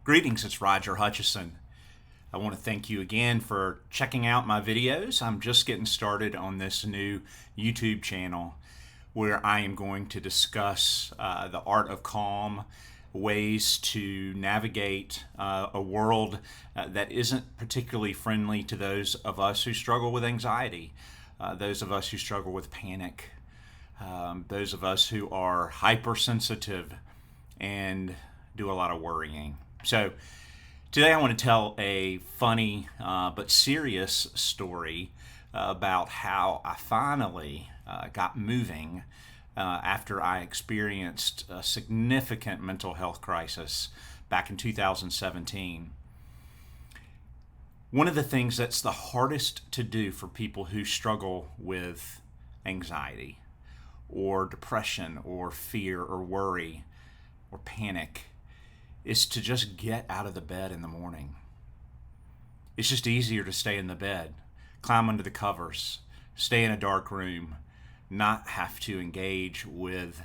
Greetings, it's Roger Hutchison. I want to thank you again for checking out my videos. I'm just getting started on this new YouTube channel where I am going to discuss the art of calm, ways to navigate a world that isn't particularly friendly to those of us who struggle with anxiety, those of us who struggle with panic, those of us who are hypersensitive and do a lot of worrying. So, today I want to tell a funny but serious story about how I finally got moving after I experienced a significant mental health crisis back in 2017. One of the things that's the hardest to do for people who struggle with anxiety or depression or fear or worry or panic is to just get out of the bed in the morning. It's just easier to stay in the bed, climb under the covers, stay in a dark room, not have to engage with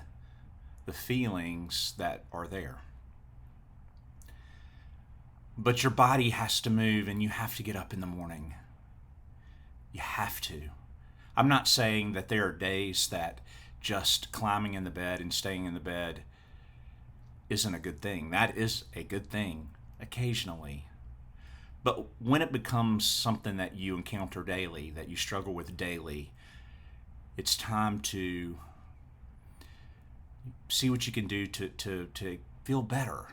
the feelings that are there. But your body has to move and you have to get up in the morning. You have to. I'm not saying that there are days that just climbing in the bed and staying in the bed isn't a good thing. That is a good thing occasionally. But when it becomes something that you encounter daily, that you struggle with daily, it's time to see what you can do to feel better,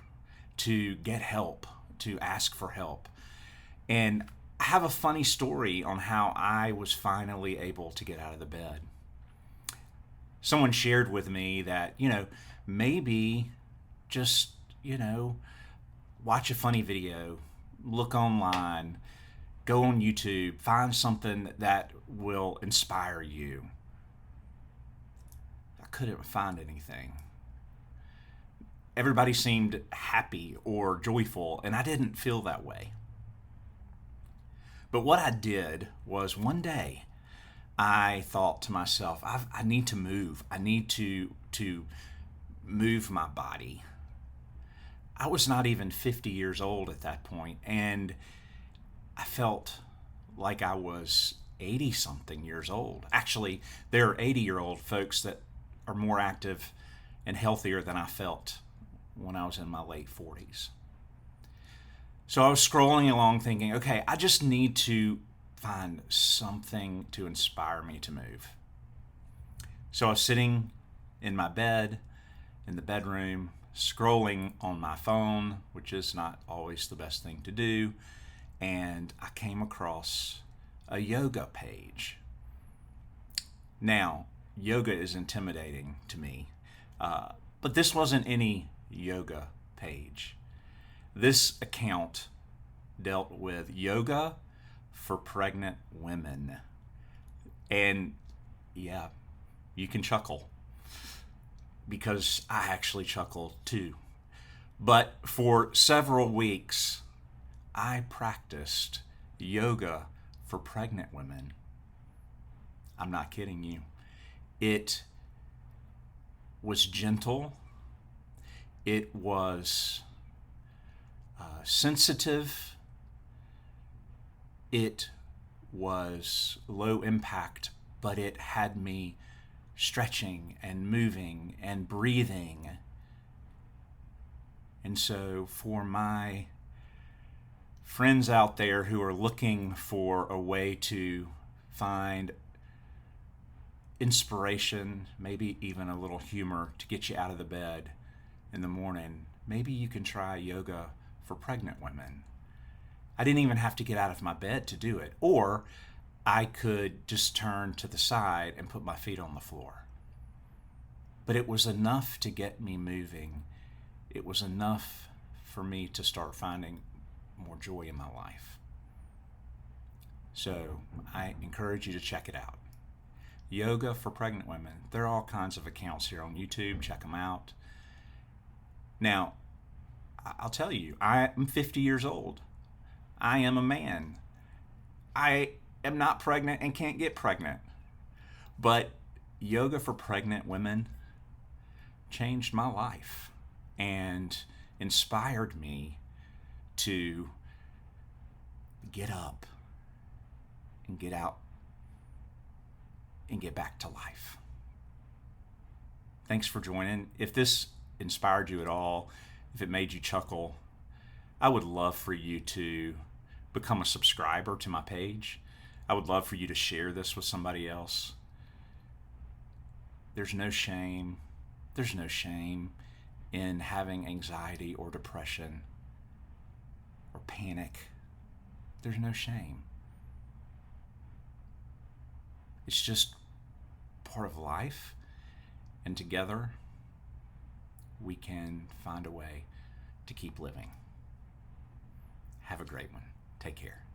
to get help, to ask for help. And I have a funny story on how I was finally able to get out of the bed. Someone shared with me that, maybe just, watch a funny video, look online, go on YouTube, find something that will inspire you. I couldn't find anything. Everybody seemed happy or joyful, and I didn't feel that way. But what I did was one day I thought to myself, I need to move. I need to move my body. I was not even 50 years old at that point, and I felt like I was 80 something years old. Actually, there are 80-year-old folks that are more active and healthier than I felt when I was in my late 40s. So I was scrolling along thinking, okay, I just need to find something to inspire me to move. So I was sitting in my bed, in the bedroom, scrolling on my phone, which is not always the best thing to do, and I came across a yoga page. Now, yoga is intimidating to me, but this wasn't any yoga page. This account dealt with yoga for pregnant women. And yeah, you can chuckle, because I actually chuckled too. But for several weeks, I practiced yoga for pregnant women. I'm not kidding you. It was gentle. It was sensitive. It was low impact, but it had me stretching and moving and breathing. And so for my friends out there who are looking for a way to find inspiration, maybe even a little humor to get you out of the bed in the morning, maybe you can try yoga for pregnant women. I didn't even have to get out of my bed to do it. Or I could just turn to the side and put my feet on the floor. But it was enough to get me moving. It was enough for me to start finding more joy in my life. So I encourage you to check it out. Yoga for pregnant women. There are all kinds of accounts here on YouTube. Check them out. Now, I'll tell you, I am 50 years old. I am a man. I am not pregnant and can't get pregnant. But yoga for pregnant women changed my life and inspired me to get up and get out and get back to life. Thanks for joining. If this inspired you at all, if it made you chuckle, I would love for you to become a subscriber to my page. I would love for you to share this with somebody else. There's no shame. There's no shame in having anxiety or depression or panic. There's no shame. It's just part of life, and together we can find a way to keep living. Have a great one. Take care.